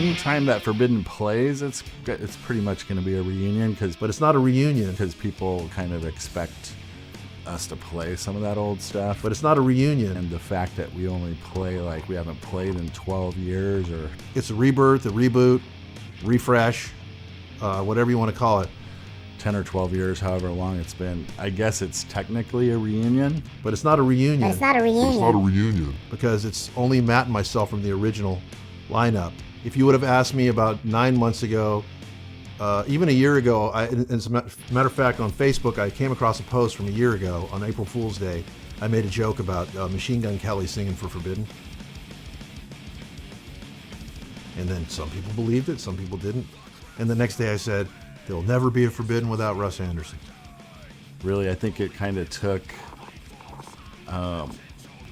anytime that Forbidden plays, it's pretty much going to be a reunion. But it's not a reunion. Because people kind of expect us to play some of that old stuff. But it's not a reunion. And the fact that we only play like we haven't played in 12 years or... It's a rebirth, a reboot, refresh, whatever you want to call it. 10 or 12 years, however long it's been. I guess it's technically a reunion. But it's not a reunion. It's not a reunion. Because it's only Matt and myself from the original lineup. If you would have asked me about 9 months ago, even a year ago, as a matter of fact, on Facebook, I came across a post from a year ago on April Fool's Day. I made a joke about Machine Gun Kelly singing for Forbidden. And then some people believed it, some people didn't. And the next day I said, there'll never be a Forbidden without Russ Anderson. Really, I think it kind of took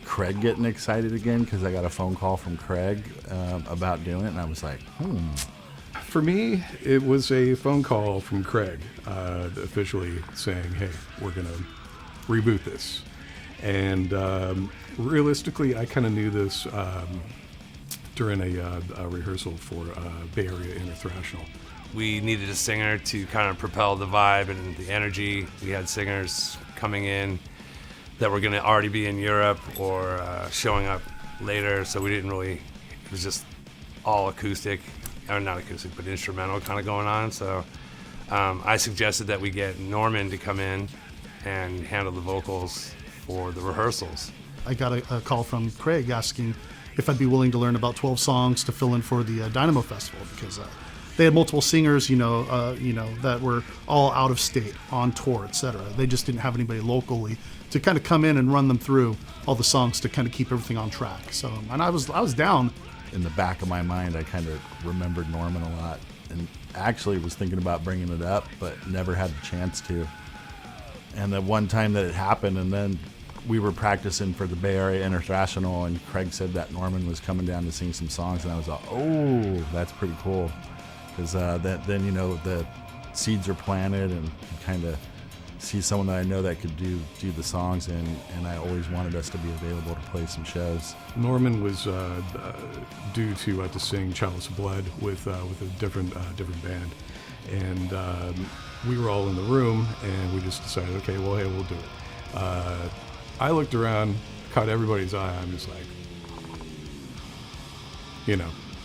Craig getting excited again, because I got a phone call from Craig about doing it, and I was like, For me, it was a phone call from Craig officially saying, hey, we're going to reboot this. And realistically, I kind of knew this during a rehearsal for Bay Area International. We needed a singer to kind of propel the vibe and the energy. We had singers coming in that were going to already be in Europe or showing up later, so we didn't really, it was just all acoustic, or not acoustic, but instrumental kind of going on. So I suggested that we get Norman to come in and handle the vocals for the rehearsals. I got a call from Craig asking if I'd be willing to learn about 12 songs to fill in for the Dynamo Festival, because they had multiple singers, that were all out of state, on tour, etc. They just didn't have anybody locally to kind of come in and run them through all the songs to kind of keep everything on track. So, and I was down. In the back of my mind, I kind of remembered Norman a lot, and actually was thinking about bringing it up, but never had the chance to. And the one time that it happened, and then we were practicing for the Bay Area International, and Craig said that Norman was coming down to sing some songs, and I was like, oh, that's pretty cool. Because then the seeds are planted, and you kind of see someone that I know that could do the songs, and I always wanted us to be available to play some shows. Norman was due to sing Chalice of Blood with a different band, and we were all in the room, and we just decided, okay, well, hey, we'll do it. I looked around, caught everybody's eye. I'm just like,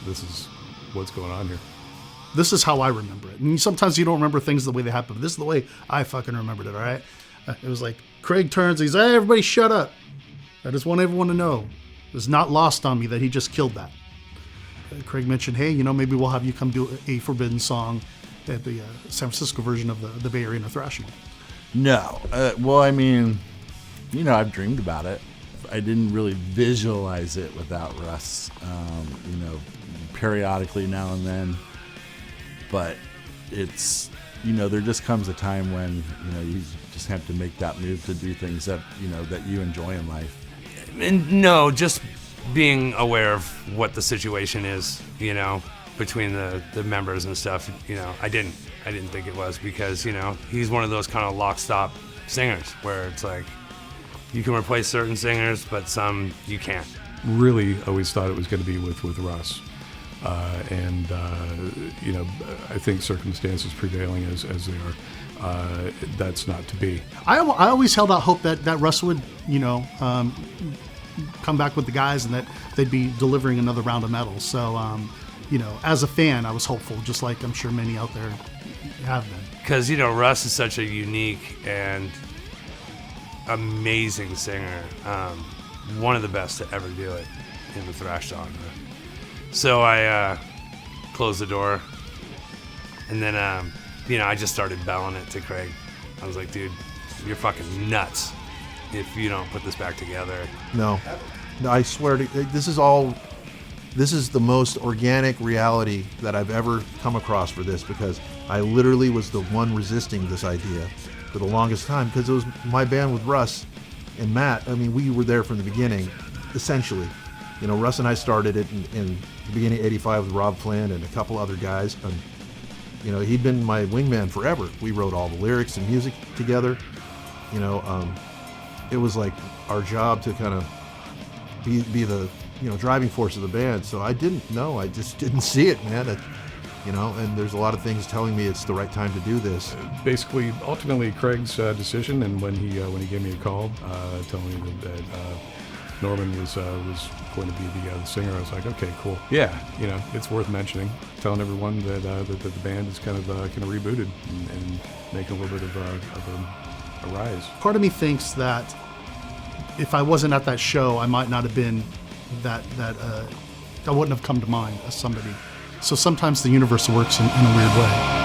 this is what's going on here. This is how I remember it. And sometimes you don't remember things the way they happen, but this is the way I fucking remembered it, all right? It was like, Craig turns, he's, hey, everybody shut up. I just want everyone to know. It's not lost on me that he just killed that. Craig mentioned, hey, maybe we'll have you come do a Forbidden song at the San Francisco version of the Bay Area International. No. Well, I mean, I've dreamed about it. I didn't really visualize it without Russ, periodically now and then. But it's, there just comes a time when, you just have to make that move to do things that, that you enjoy in life. And no, just being aware of what the situation is, between the members and stuff. I didn't think it was, because, he's one of those kind of lock stop singers where it's like you can replace certain singers, but some you can't. Really always thought it was going to be with Russ. I think circumstances prevailing as they are, that's not to be. I always held out hope that Russ would, come back with the guys and that they'd be delivering another round of metal. So, as a fan, I was hopeful, just like I'm sure many out there have been. Because, Russ is such a unique and amazing singer. One of the best to ever do it in the thrash genre. So I closed the door, and then, I just started belling it to Craig. I was like, dude, you're fucking nuts if you don't put this back together. No, I swear to this is the most organic reality that I've ever come across for this, because I literally was the one resisting this idea for the longest time, because it was my band with Russ and Matt. I mean, we were there from the beginning, essentially. Russ and I started it in the beginning of '85 with Rob Flynn and a couple other guys. And, he'd been my wingman forever. We wrote all the lyrics and music together. It was like our job to kind of be the driving force of the band. So I didn't know. I just didn't see it, man. And there's a lot of things telling me it's the right time to do this. Basically, ultimately, Craig's decision, and when he gave me a call, telling me that Norman was going to be the singer, I was like, okay, cool. Yeah, it's worth mentioning, telling everyone that the band is kind of rebooted and making a little bit of a rise. Part of me thinks that if I wasn't at that show, I might not have been that I wouldn't have come to mind as somebody. So sometimes the universe works in a weird way.